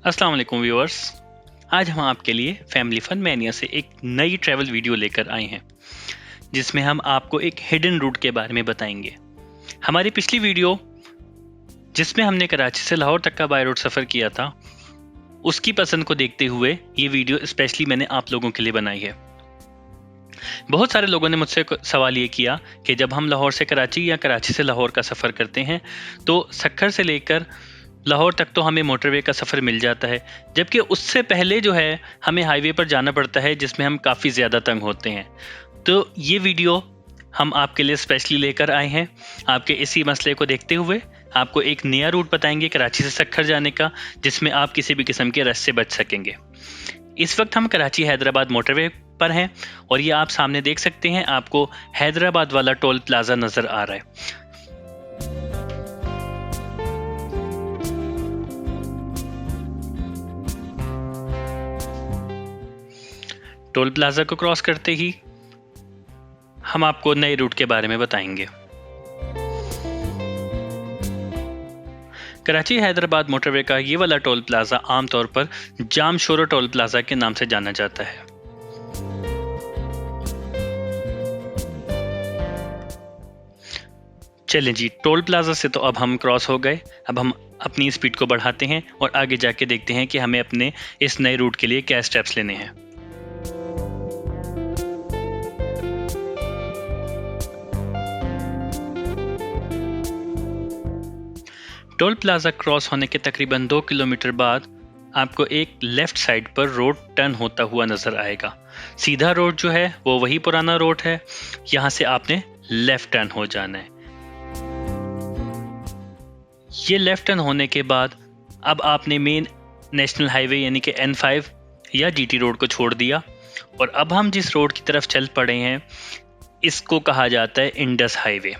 अस्सलाम वालेकुम व्यूअर्स। आज हम आपके लिए फैमिली फन मैनिया से एक नई ट्रैवल वीडियो लेकर आए हैं जिसमें हम आपको एक हिडन रूट के बारे में बताएंगे। हमारी पिछली वीडियो जिसमें हमने कराची से लाहौर तक का बाय रोड सफ़र किया था, उसकी पसंद को देखते हुए ये वीडियो स्पेशली मैंने आप लोगों के लिए बनाई है। बहुत सारे लोगों ने मुझसे सवाल ये किया कि जब हम लाहौर से कराची या कराची से लाहौर का सफ़र करते हैं तो सक्खर से लेकर लाहौर तक तो हमें मोटरवे का सफ़र मिल जाता है, जबकि उससे पहले जो है हमें हाईवे पर जाना पड़ता है जिसमें हम काफ़ी ज़्यादा तंग होते हैं। तो ये वीडियो हम आपके लिए स्पेशली लेकर आए हैं। आपके इसी मसले को देखते हुए आपको एक नया रूट बताएंगे कराची से सक्खर जाने का, जिसमें आप किसी भी किस्म के रश से बच सकेंगे। इस वक्त हम कराची हैदराबाद मोटरवे पर हैं और ये आप सामने देख सकते हैं, आपको हैदराबाद वाला टोल प्लाजा नज़र आ रहा है। टोल प्लाजा को क्रॉस करते ही हम आपको नए रूट के बारे में बताएंगे। कराची हैदराबाद मोटरवे का ये वाला टोल प्लाजा आमतौर पर जामशोरो टोल प्लाजा के नाम से जाना जाता है। चलें जी, टोल प्लाजा से तो अब हम क्रॉस हो गए। अब हम अपनी स्पीड को बढ़ाते हैं और आगे जाके देखते हैं कि हमें अपने इस नए रूट के लिए क्या स्टेप्स लेने हैं। टोल प्लाजा क्रॉस होने के तकरीबन 2 किलोमीटर बाद आपको एक लेफ्ट साइड पर रोड टर्न होता हुआ नजर आएगा। सीधा रोड जो है वो वही पुराना रोड है, यहाँ से आपने लेफ्ट टर्न हो जाना है। ये लेफ्ट टर्न होने के बाद अब आपने मेन नेशनल हाईवे यानी कि N5 या GT रोड को छोड़ दिया और अब हम जिस रोड की तरफ चल पड़े हैं इसको कहा जाता है इंडस हाईवे।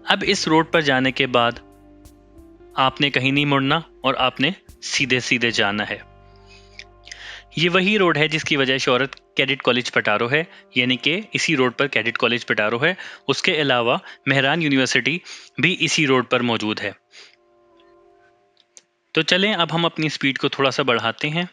अब इस रोड पर जाने के बाद आपने कहीं नहीं मुड़ना और आपने सीधे सीधे जाना है। ये वही रोड है जिसकी वजह शोहरत कैडेट कॉलेज पटारो है, यानी कि इसी रोड पर कैडेट कॉलेज पटारो है। उसके अलावा मेहरान यूनिवर्सिटी भी इसी रोड पर मौजूद है। तो चलें अब हम अपनी स्पीड को थोड़ा सा बढ़ाते हैं।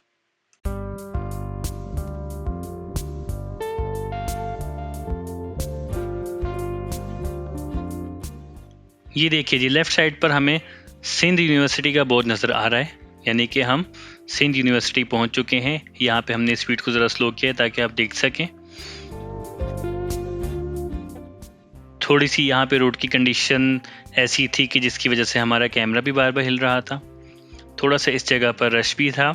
ये देखिए जी, लेफ्ट साइड पर हमें सिंध यूनिवर्सिटी का बोर्ड नज़र आ रहा है, यानी कि हम सिंध यूनिवर्सिटी पहुंच चुके हैं। यहाँ पे हमने स्पीड को ज़रा स्लो किया है ताकि आप देख सकें। थोड़ी सी यहाँ पे रोड की कंडीशन ऐसी थी कि जिसकी वजह से हमारा कैमरा भी बार बार हिल रहा था। थोड़ा सा इस जगह पर रश भी था,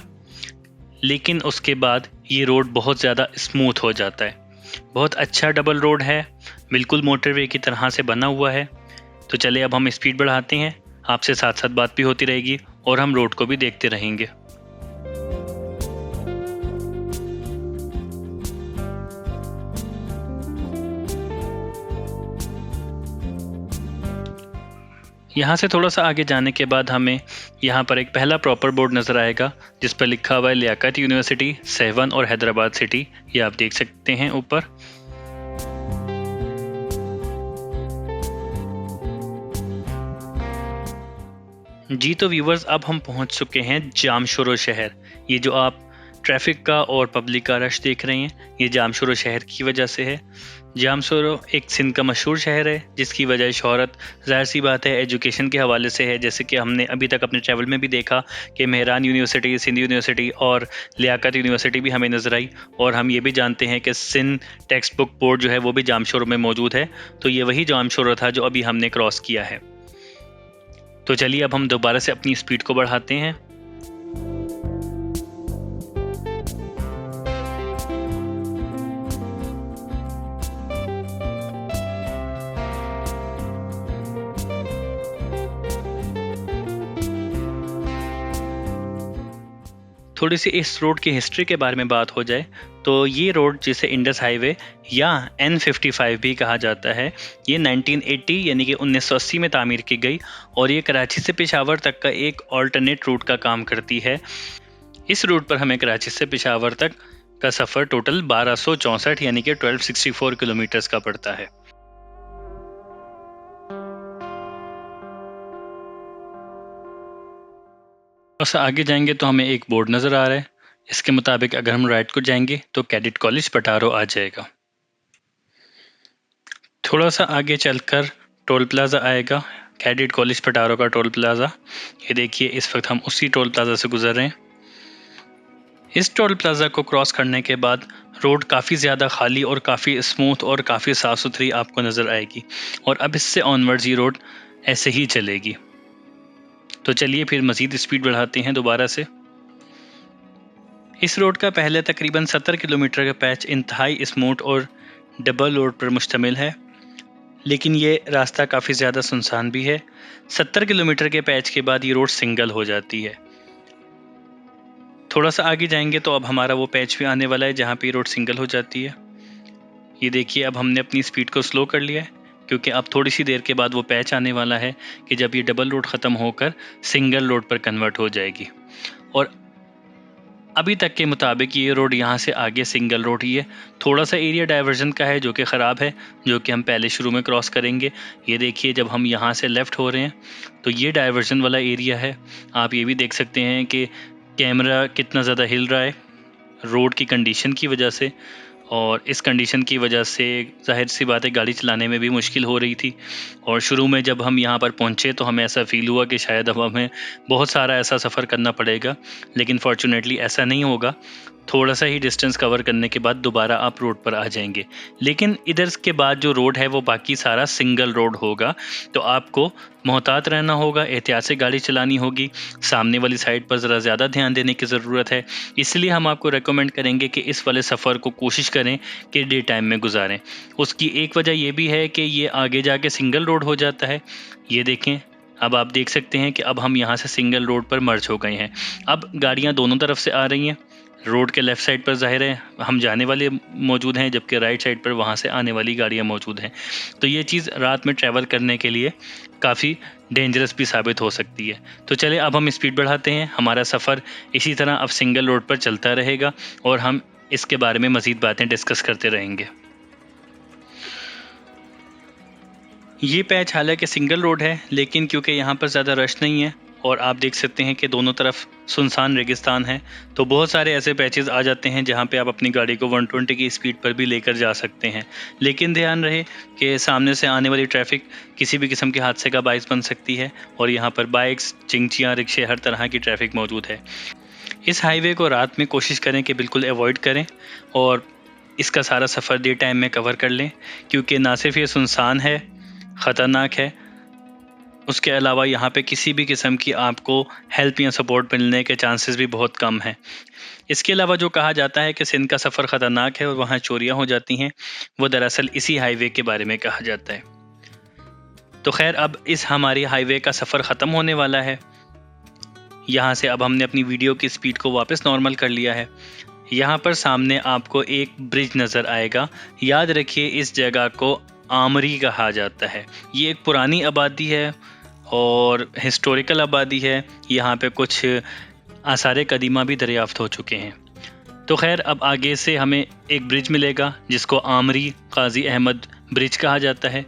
लेकिन उसके बाद ये रोड बहुत ज़्यादा स्मूथ हो जाता है। बहुत अच्छा डबल रोड है, बिल्कुल मोटरवे की तरह से बना हुआ है। तो चले अब हम स्पीड बढ़ाते हैं, आपसे साथ साथ बात भी होती रहेगी और हम रोड को भी देखते रहेंगे। यहाँ से थोड़ा सा आगे जाने के बाद हमें यहाँ पर एक पहला प्रॉपर बोर्ड नज़र आएगा जिस पर लिखा हुआ है लियाकत यूनिवर्सिटी सेवन और हैदराबाद सिटी। ये आप देख सकते हैं ऊपर। जी तो व्यूवर्स, अब हम पहुंच चुके हैं जामशोरो शहर। ये जो आप ट्रैफिक का और पब्लिक का रश देख रहे हैं, ये जामशोरो शहर की वजह से है। जामशोरो एक सिंध का मशहूर शहर है जिसकी वजह शोहरत ज़ाहिर सी बात है एजुकेशन के हवाले से है। जैसे कि हमने अभी तक अपने ट्रैवल में भी देखा कि मेहरान यूनिवर्सिटी, सिंध यूनिवर्सिटी और लियाकत यूनिवर्सिटी भी हमें नज़र आई, और हम ये भी जानते हैं कि सिंध टेक्स्ट बुक बोर्ड जो है वो भी जामशोरो में मौजूद है। तो ये वही जामशोरो था जो अभी हमने क्रॉस किया है। तो चलिए अब हम दोबारा से अपनी स्पीड को बढ़ाते हैं। थोड़ी सी इस रोड की हिस्ट्री के बारे में बात हो जाए तो ये रोड जिसे इंडस हाईवे या N55 भी कहा जाता है, ये 1980 यानी कि 1980 में तामीर की गई और ये कराची से पेशावर तक का एक ऑल्टरनेट रूट का काम करती है। इस रूट पर हमें कराची से पेशावर तक का सफ़र टोटल 1264 यानी कि 1264 किलोमीटर्स का पड़ता है। सा आगे जाएंगे तो हमें एक बोर्ड नज़र आ रहा है। इसके मुताबिक अगर हम राइट को जाएंगे तो कैडेट कॉलेज पटारो आ जाएगा। थोड़ा सा आगे चलकर टोल प्लाज़ा आएगा, कैडेट कॉलेज पटारो का टोल प्लाज़ा। ये देखिए इस वक्त हम उसी टोल प्लाज़ा से गुजर रहे हैं। इस टोल प्लाज़ा को क्रॉस करने के बाद रोड काफ़ी ज़्यादा खाली और काफ़ी स्मूथ और काफ़ी साफ़ सुथरी आपको नज़र आएगी, और अब इससे ऑनवर्ड्स ये रोड ऐसे ही चलेगी। तो चलिए फिर मज़ीद स्पीड बढ़ाते हैं दोबारा से। इस रोड का पहले तकरीबन 70 किलोमीटर का पैच इंतहाई स्मूथ और डबल रोड पर मुश्तमिल है, लेकिन ये रास्ता काफ़ी ज़्यादा सुनसान भी है। 70 किलोमीटर के पैच के बाद ये रोड सिंगल हो जाती है। थोड़ा सा आगे जाएंगे तो अब हमारा वो पैच भी आने वाला है जहाँ पे ये रोड सिंगल हो जाती है। ये देखिए अब हमने अपनी स्पीड को स्लो कर लिया है, क्योंकि अब थोड़ी सी देर के बाद वो पैच आने वाला है कि जब ये डबल रोड ख़त्म होकर सिंगल रोड पर कन्वर्ट हो जाएगी। और अभी तक के मुताबिक ये रोड यहाँ से आगे सिंगल रोड ही है। थोड़ा सा एरिया डाइवर्जन का है जो कि ख़राब है, जो कि हम पहले शुरू में क्रॉस करेंगे। ये देखिए जब हम यहाँ से लेफ़्ट हो रहे हैं तो ये डाइवर्जन वाला एरिया है। आप ये भी देख सकते हैं कि कैमरा कितना ज़्यादा हिल रहा है रोड की कंडीशन की वजह से, और इस कंडीशन की वजह से जाहिर सी बात है गाड़ी चलाने में भी मुश्किल हो रही थी। और शुरू में जब हम यहाँ पर पहुँचे तो हमें ऐसा फ़ील हुआ कि शायद अब हमें बहुत सारा ऐसा सफ़र करना पड़ेगा, लेकिन फॉर्चुनेटली ऐसा नहीं होगा। थोड़ा सा ही डिस्टेंस कवर करने के बाद दोबारा आप रोड पर आ जाएंगे। लेकिन इधर के बाद जो रोड है वो बाकी सारा सिंगल रोड होगा, तो आपको मोहतात रहना होगा, एहतियात से गाड़ी चलानी होगी। सामने वाली साइड पर ज़रा ज़्यादा ध्यान देने की ज़रूरत है। इसलिए हम आपको रेकमेंड करेंगे कि इस वाले सफ़र को कोशिश करें कि डे टाइम में गुजारें। उसकी एक वजह यह भी है कि ये आगे जाके सिंगल रोड हो जाता है। ये देखें अब आप देख सकते हैं कि अब हम यहाँ से सिंगल रोड पर मर्ज हो गए हैं। अब गाड़ियाँ दोनों तरफ से आ रही हैं। रोड के लेफ़्ट साइड पर ज़ाहिर है हम जाने वाले मौजूद हैं, जबकि राइट साइड पर वहाँ से आने वाली गाड़ियाँ मौजूद हैं। तो ये चीज़ रात में ट्रैवल करने के लिए काफ़ी डेंजरस भी साबित हो सकती है। तो चले अब हम स्पीड बढ़ाते हैं। हमारा सफ़र इसी तरह अब सिंगल रोड पर चलता रहेगा और हम इसके बारे में मज़ीद बातें डिस्कस करते रहेंगे। ये पैच हालांकि सिंगल रोड है, लेकिन क्योंकि यहाँ पर ज़्यादा रश नहीं है और आप देख सकते हैं कि दोनों तरफ सुनसान रेगिस्तान है, तो बहुत सारे ऐसे पैचेस आ जाते हैं जहाँ पे आप अपनी गाड़ी को 120 की स्पीड पर भी लेकर जा सकते हैं। लेकिन ध्यान रहे कि सामने से आने वाली ट्रैफिक किसी भी किस्म के हादसे का बाइस बन सकती है, और यहाँ पर बाइक्स, चिंचियाँ, रिक्शे, हर तरह की ट्रैफिक मौजूद है। इस हाईवे को रात में कोशिश करें कि बिल्कुल अवॉइड करें और इसका सारा सफ़र डे टाइम में कवर कर लें, क्योंकि ना सिर्फ ये सुनसान है, ख़तरनाक है, उसके अलावा यहाँ पे किसी भी किस्म की आपको हेल्प या सपोर्ट मिलने के चांसेस भी बहुत कम हैं। इसके अलावा जो कहा जाता है कि सिंध का सफ़र ख़तरनाक है और वहाँ चोरियाँ हो जाती हैं, वो दरअसल इसी हाईवे के बारे में कहा जाता है। तो खैर अब इस हमारी हाईवे का सफ़र ख़त्म होने वाला है। यहाँ से अब हमने अपनी वीडियो की स्पीड को वापस नॉर्मल कर लिया है। यहाँ पर सामने आपको एक ब्रिज नज़र आएगा। याद रखिए इस जगह को आमरी कहा जाता है। ये एक पुरानी आबादी है और हिस्टोरिकल आबादी है। यहाँ पे कुछ आसार कदीमा भी दरियाफ्त हो चुके हैं। तो खैर अब आगे से हमें एक ब्रिज मिलेगा जिसको आमरी काजी अहमद ब्रिज कहा जाता है।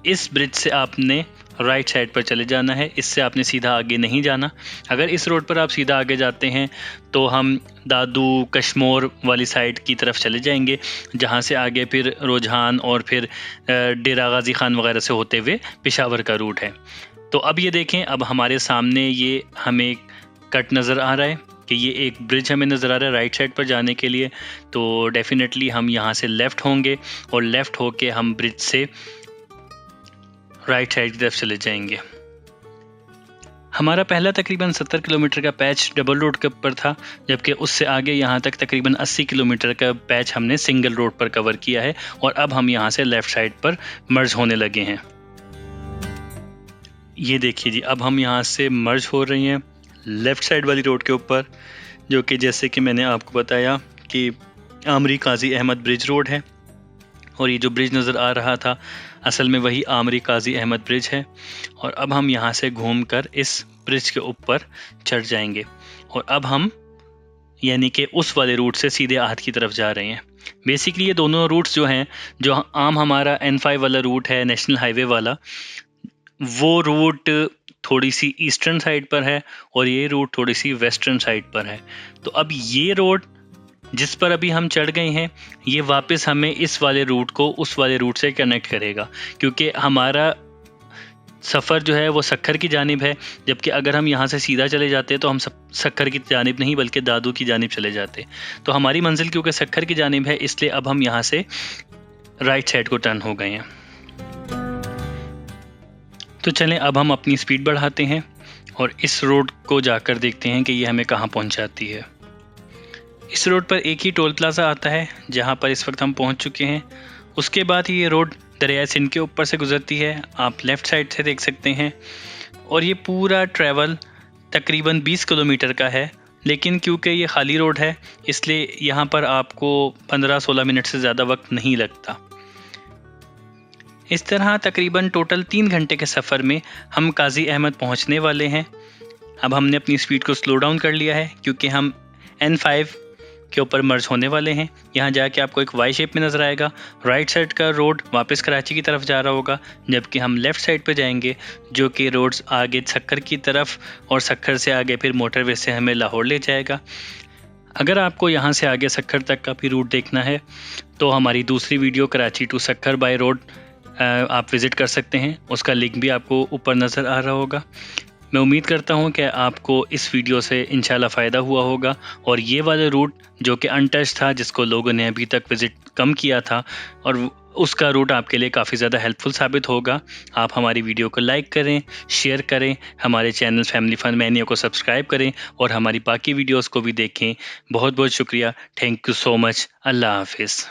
इस ब्रिज से आपने राइट साइड पर चले जाना है, इससे आपने सीधा आगे नहीं जाना। अगर इस रोड पर आप सीधा आगे जाते हैं तो हम दादू कश्मोर वाली साइड की तरफ चले जाएंगे, जहां से आगे फिर रुझान और फिर डेरा गाजी खान वगैरह से होते हुए पेशावर का रूट है। तो अब ये देखें, अब हमारे सामने ये हमें कट नज़र आ रहा है कि ये एक ब्रिज हमें नज़र आ रहा है राइट साइड पर जाने के लिए। तो डेफिनेटली हम यहाँ से लेफ़्ट होंगे और लेफ़्ट होके हम ब्रिज से राइट साइड की तरफ चले जाएंगे। हमारा पहला तकरीबन 70 किलोमीटर का पैच डबल रोड के ऊपर था, जबकि उससे आगे यहाँ तक तकरीबन 80 किलोमीटर का पैच हमने सिंगल रोड पर कवर किया है, और अब हम यहाँ से लेफ़्ट साइड पर मर्ज होने लगे हैं। ये देखिए जी, अब हम यहाँ से मर्ज हो रही हैं लेफ़्ट साइड वाली रोड के ऊपर, जो कि जैसे कि मैंने आपको बताया कि आमरी काजी अहमद ब्रिज रोड है। और ये जो ब्रिज नज़र आ रहा था असल में वही आमरी काजी अहमद ब्रिज है। और अब हम यहाँ से घूमकर इस ब्रिज के ऊपर चढ़ जाएंगे, और अब हम यानी कि उस वाले रूट से सीधे आहत की तरफ जा रहे हैं। बेसिकली ये दोनों रूट्स जो हैं, जो आम हमारा N5 वाला रूट है नेशनल हाईवे वाला, वो रूट थोड़ी सी ईस्टर्न साइड पर है और ये रोड थोड़ी सी वेस्टर्न साइड पर है। तो अब ये रोड जिस पर अभी हम चढ़ गए हैं ये वापस हमें इस वाले रूट को उस वाले रूट से कनेक्ट करेगा, क्योंकि हमारा सफ़र जो है वो सक्खर की जानिब है, जबकि अगर हम यहाँ से सीधा चले जाते तो हम सक्खर की जानिब नहीं बल्कि दादू की जानिब चले जाते। तो हमारी मंजिल क्योंकि सक्खर की जानिब है इसलिए अब हम यहाँ से राइट साइड को टर्न हो गए हैं। तो चलें अब हम अपनी स्पीड बढ़ाते हैं और इस रोड को जाकर देखते हैं कि ये हमें कहाँ पहुँचाती है। इस रोड पर एक ही टोल प्लाज़ा आता है जहाँ पर इस वक्त हम पहुँच चुके हैं। उसके बाद ये रोड दरिया सिंध के ऊपर से गुजरती है, आप लेफ़्ट साइड से देख सकते हैं। और ये पूरा ट्रैवल तकरीबन 20 किलोमीटर का है, लेकिन क्योंकि ये खाली रोड है इसलिए यहाँ पर आपको 15-16 मिनट से ज़्यादा वक्त नहीं लगता। इस तरह तकरीबन टोटल 3 घंटे के सफ़र में हम काजी अहमद पहुँचने वाले हैं। अब हमने अपनी स्पीड को स्लो डाउन कर लिया है क्योंकि हम N5 के ऊपर मर्ज होने वाले हैं। यहाँ जाके आपको एक वाई शेप में नज़र आएगा। राइट साइड का रोड वापस कराची की तरफ जा रहा होगा, जबकि हम लेफ़्ट साइड पे जाएंगे जो कि रोड्स आगे सक्खर की तरफ और सक्खर से आगे फिर मोटरवे से हमें लाहौर ले जाएगा। अगर आपको यहाँ से आगे सक्खर तक का भी रूट देखना है तो हमारी दूसरी video Karachi to Sukkur by road आप विज़िट कर सकते हैं, उसका लिंक भी आपको ऊपर नज़र आ रहा होगा। मैं उम्मीद करता हूं कि आपको इस वीडियो से इंशाल्लाह फ़ायदा हुआ होगा और ये वाला रूट जो कि अनटच था, जिसको लोगों ने अभी तक विज़िट कम किया था, और उसका रूट आपके लिए काफ़ी ज़्यादा हेल्पफुल साबित होगा। आप हमारी वीडियो को लाइक करें, शेयर करें, हमारे चैनल फैमिली फन मैनिया को सब्सक्राइब करें और हमारी बाकी वीडियोज़ को भी देखें। बहुत बहुत शुक्रिया। Thank you so much. अल्लाह हाफिज़।